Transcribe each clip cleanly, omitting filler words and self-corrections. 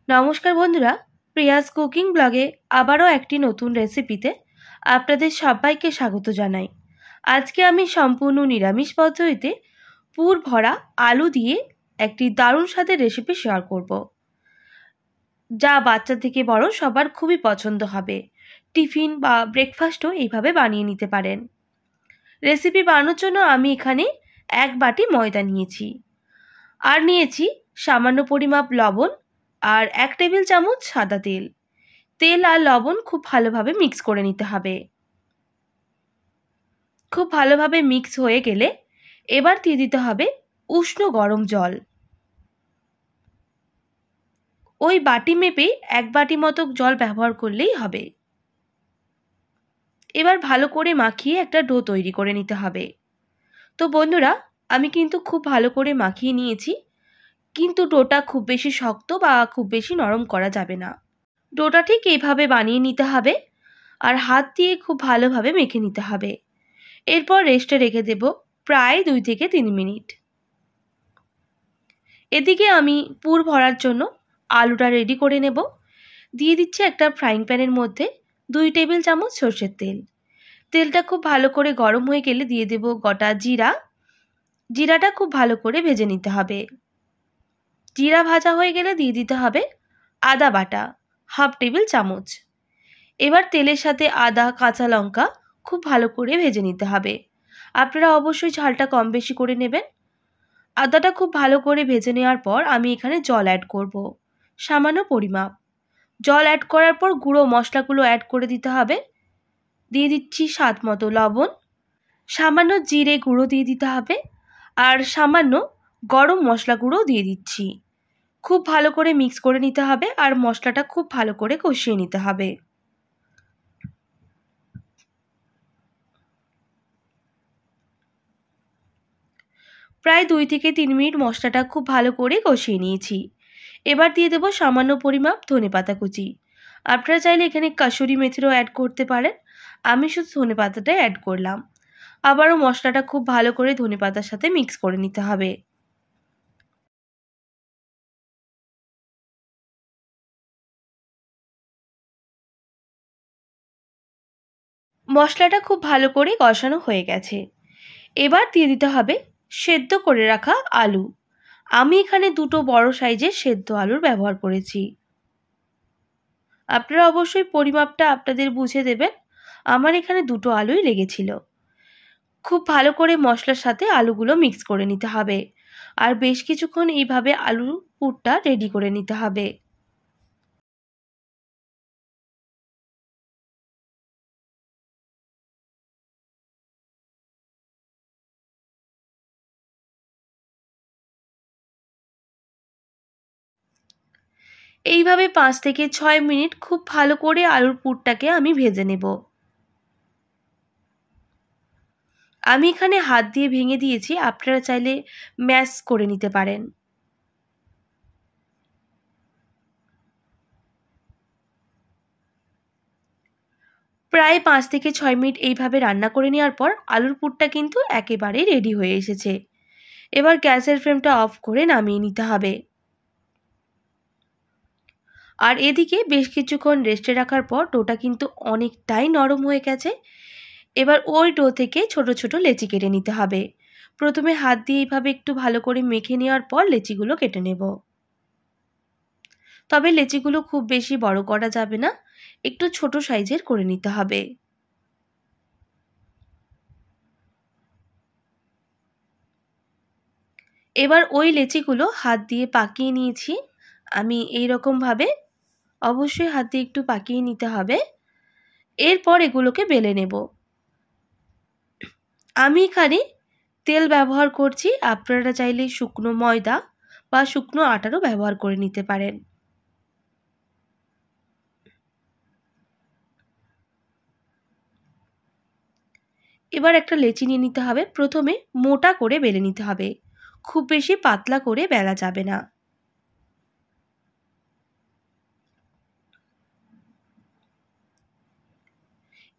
নমস্কার বন্ধুরা, Prius cooking ব্লগে আবারও একটি নতুন রেসিপিতে আপনাদের সবাইকে স্বাগত জানাই। আজকে আমি সম্পূর্ণ নিরামিষ পদ্ধতিতে পুর ভরা আলু দিয়ে একটি দারুণ স্বাদের রেসিপি শেয়ার করব, যা বাচ্চা থেকে বড় সবার খুবই পছন্দ হবে। টিফিন বা ব্রেকফাস্টও এইভাবে বানিয়ে নিতে পারেন। রেসিপি বানানোর জন্য আমি এখানে 1 বাটি ময়দা নিয়েছি, আর নিয়েছি সামান্য পরিমাপ লবণ আর 1 টেবিল চামচ সাদা তেল। তেল আর লবণ খুব ভালোভাবে মিক্স করে নিতে হবে। খুব ভালোভাবে মিক্স হয়ে গেলে এবার দিয়ে দিতে হবে উষ্ণ গরম জল। ওই বাটি মেপেই 1 বাটি মতো জল ব্যবহার করলেই হবে। এবার ভালো করে মাখিয়ে একটা ডো তৈরি করে নিতে হবে। তো বন্ধুরা, আমি কিন্তু খুব ভালো করে মাখিয়ে নিয়েছি, কিন্তু ডোটা খুব বেশি শক্ত বা খুব বেশি নরম করা যাবে না। ডোটা ঠিক এইভাবে বানিয়ে নিতে হবে আর হাত দিয়ে খুব ভালোভাবে মেখে নিতে হবে। এরপর রেস্টে রেখে দেব প্রায় 2 থেকে 3 মিনিট। এদিকে আমি পুর ভরার জন্য আলুটা রেডি করে নেব। দিয়ে দিচ্ছি একটা ফ্রাইং প্যানের মধ্যে 2 টেবিল চামচ সরষের তেল। তেলটা খুব ভালো করে গরম হয়ে গেলে দিয়ে দেব গোটা জিরা। জিরাটা খুব ভালো করে ভেজে নিতে হবে। জিরা ভাজা হয়ে গেলে দিয়ে দিতে হবে আদা বাটা 1/2 টেবিল চামচ। এবার তেলের সাথে আদা, কাঁচা লঙ্কা খুব ভালো করে ভেজে নিতে হবে। আপনারা অবশ্যই ঝালটা কম বেশি করে নেবেন। আদাটা খুব ভালো করে ভেজে নেওয়ার পর আমি এখানে জল অ্যাড করব, সামান্য পরিমাপ। জল অ্যাড করার পর গুঁড়ো মশলাগুলো অ্যাড করে দিতে হবে। দিয়ে দিচ্ছি স্বাদ মতো লবণ, সামান্য জিরে গুঁড়ো দিয়ে দিতে হবে, আর সামান্য গরম মশলা গুঁড়ো দিয়ে দিচ্ছি। খুব ভালো করে মিক্স করে নিতে হবে আর মশলাটা খুব ভালো করে কষিয়ে নিতে হবে। প্রায় 2 থেকে 3 মিনিট মশলাটা খুব ভালো করে কষিয়ে নিয়েছি। এবার দিয়ে দেবো সামান্য পরিমাপ ধনেপাতা কুচি। আপনারা চাইলে এখানে কাসুরি মেথিও অ্যাড করতে পারেন, আমি শুধু ধনেপাতাটাই অ্যাড করলাম। আবারও মশলাটা খুব ভালো করে ধনেপাতার সাথে মিক্স করে নিতে হবে। মশলাটা খুব ভালো করে কষানো হয়ে গেছে। এবার দিয়ে দিতে হবে সেদ্ধ করে রাখা আলু। আমি এখানে 2টো বড় সাইজের সেদ্ধ আলুর ব্যবহার করেছি। আপনারা অবশ্যই পরিমাপটা আপনাদের বুঝে দেবেন। আমার এখানে 2টো আলুই লেগেছিল। খুব ভালো করে মশলার সাথে আলুগুলো মিক্স করে নিতে হবে আর বেশ কিছুক্ষণ এইভাবে আলুর পুরটা রেডি করে নিতে হবে। এইভাবে 5 থেকে 6 মিনিট খুব ভালো করে আলুর পুরটাকে আমি ভেজে নেব। আমি এখানে হাত দিয়ে ভেঙে দিয়েছি, আপনারা চাইলে ম্যাশ করে নিতে পারেন। প্রায় 5 থেকে 6 মিনিট এইভাবে রান্না করে নেওয়ার পর আলুর পুরটা কিন্তু একেবারেই রেডি হয়ে এসেছে। এবার গ্যাসের ফ্লেমটা অফ করে নামিয়ে নিতে হবে। আর এদিকে বেশ কিছুক্ষণ রেস্টে রাখার পর ডোটা কিন্তু অনেকটাই নরম হয়ে গেছে। এবার ওই ডো থেকে ছোট ছোট লেচি কেটে নিতে হবে। প্রথমে হাত দিয়ে এইভাবে একটু ভালো করে মেখে নেওয়ার পর লেচিগুলো কেটে নেব। তবে লেচিগুলো খুব বেশি বড় করা যাবে না, একটু ছোট সাইজের করে নিতে হবে। এবার ওই লেচিগুলো হাত দিয়ে পাকিয়ে নিয়েছি। আমি এই রকম ভাবে অবশ্যই হাত দিয়ে একটু পাকিয়ে নিতে হবে। এরপর এগুলোকে বেলে নেব। আমি এখানে তেল ব্যবহার করছি, আপনারা চাইলে শুকনো ময়দা বা শুকনো আটারও ব্যবহার করে নিতে পারেন। এবার একটা লেচি নিয়ে নিতে হবে। প্রথমে মোটা করে বেলে নিতে হবে, খুব বেশি পাতলা করে বেলা যাবে না।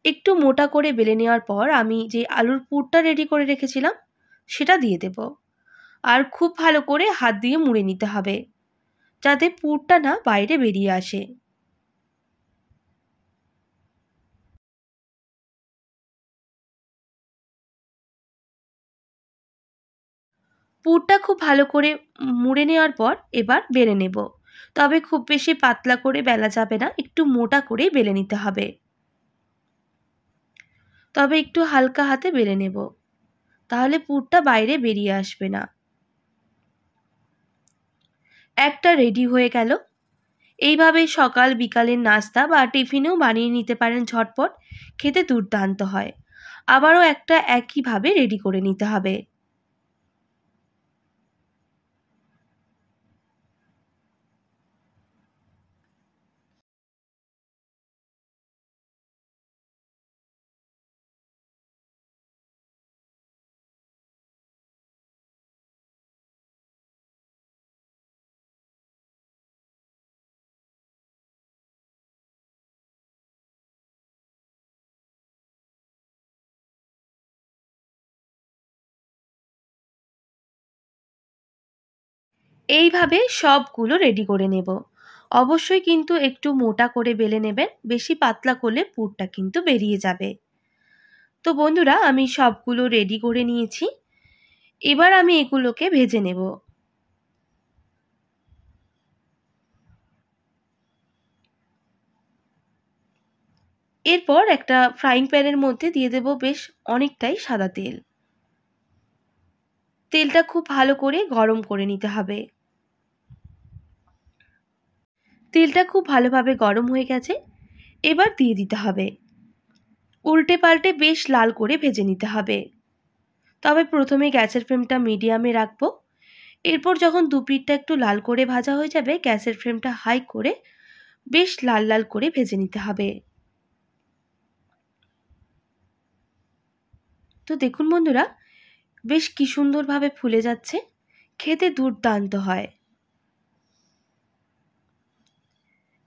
একটু মোটা করে বেলে নেওয়ার পর আমি যে আলুর পুরটা রেডি করে রেখেছিলাম সেটা দিয়ে দেব, আর খুব ভালো করে হাত দিয়ে মুড়ে নিতে হবে। যাতে পুরটা না বাইরে বেরিয়ে আসে। পুরটা খুব ভালো করে মুড়ে নেওয়ার পর এবার বেলে নেব। তবে খুব বেশি পাতলা করে বেলা যাবে না, একটু মোটা করেই বেলে নিতে হবে। তবে একটু হালকা হাতে বেলে নেব, তাহলে পুরটা বাইরে বেরিয়ে আসবে না। একটা রেডি হয়ে গেল। এইভাবে সকাল বিকালের নাস্তা বা টিফিনেও বানিয়ে নিতে পারেন ঝটপট, খেতে দুর্দান্ত হয়। আবারও একটা একইভাবে রেডি করে নিতে হবে। এইভাবে সবগুলো রেডি করে নেব। অবশ্যই কিন্তু একটু মোটা করে বেলে নেবেন, বেশি পাতলা করলে পুরটা কিন্তু বেরিয়ে যাবে। তো বন্ধুরা, আমি সবগুলো রেডি করে নিয়েছি। এবার আমি এগুলোকে ভেজে নেব। এরপর একটা ফ্রাইং প্যানের মধ্যে দিয়ে দেব বেশ অনেকটাই সাদা তেল। তেলটা খুব ভালো করে গরম করে নিতে হবে। তেলটা খুব ভালোভাবে গরম হয়ে গেছে, এবার দিয়ে দিতে হবে। উল্টে পাল্টে বেশ লাল করে ভেজে নিতে হবে। তবে প্রথমে গ্যাসের ফ্লেমটা মিডিয়ামে রাখবো। এরপর যখন দুপিঠটা একটু লাল করে ভাজা হয়ে যাবে, গ্যাসের ফ্লেমটা হাই করে বেশ লাল লাল করে ভেজে নিতে হবে। তো দেখুন বন্ধুরা, বেশ কি সুন্দরভাবে ফুলে যাচ্ছে, খেতে দুর্দান্ত হয়।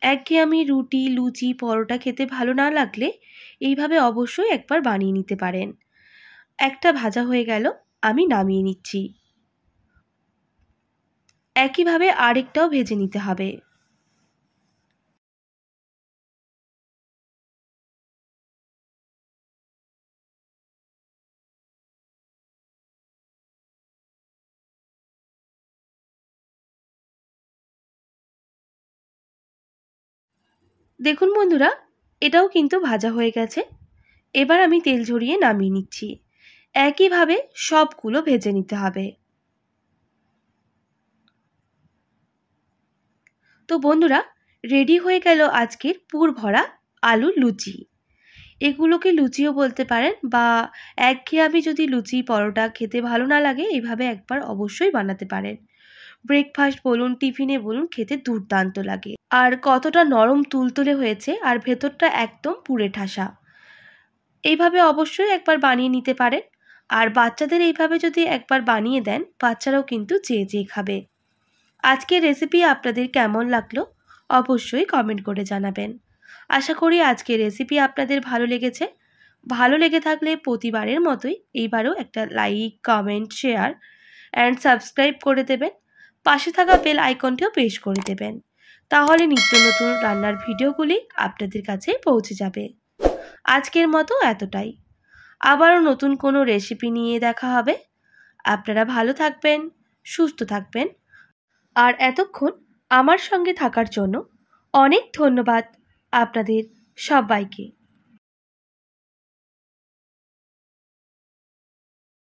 একঘেয়েমি রুটি, লুচি, পরোটা খেতে ভালো না লাগলে এইভাবে অবশ্যই একবার বানিয়ে নিতে পারেন। একটা ভাজা হয়ে গেল, আমি নামিয়ে নিচ্ছি। একইভাবে আরেকটাও ভেজে নিতে হবে। দেখুন বন্ধুরা, এটাও কিন্তু ভাজা হয়ে গেছে। এবার আমি তেল ঝরিয়ে নামিয়ে নিচ্ছি। একইভাবে সবগুলো ভেজে নিতে হবে। তো বন্ধুরা, রেডি হয়ে গেল আজকের পুর ভরা আলুর লুচি। এগুলোকে লুচিও বলতে পারেন, বা একঘেয়েমি যদি লুচি পরোটা খেতে ভালো না লাগে, এইভাবে একবার অবশ্যই বানাতে পারেন। ব্রেকফাস্ট বলুন, টিফিনে বলুন, খেতে দুর্দান্ত লাগে। আর কতটা নরম তুলতুলে হয়েছে, আর ভেতরটা একদম পুড়ে ঠাসা। এইভাবে অবশ্যই একবার বানিয়ে নিতে পারেন। আর বাচ্চাদের এইভাবে যদি একবার বানিয়ে দেন, বাচ্চারাও কিন্তু চেয়ে চেয়ে খাবে। আজকের রেসিপি আপনাদের কেমন লাগলো অবশ্যই কমেন্ট করে জানাবেন। আশা করি আজকের রেসিপি আপনাদের ভালো লেগেছে। ভালো লেগে থাকলে প্রতিবারের মতোই এইবারও একটা like, comment, share and subscribe করে দেবেন। পাশে থাকা বেল আইকনটিও প্রেস করে দেবেন। তাহলে নিত্য নতুন রান্নার ভিডিওগুলি আপনাদের কাছে পৌঁছে যাবে। আজকের মতো এতটাই। আবারও নতুন কোনো রেসিপি নিয়ে দেখা হবে। আপনারা ভালো থাকবেন, সুস্থ থাকবেন। আর এতক্ষণ আমার সঙ্গে থাকার জন্য অনেক ধন্যবাদ আপনাদের সবাইকে।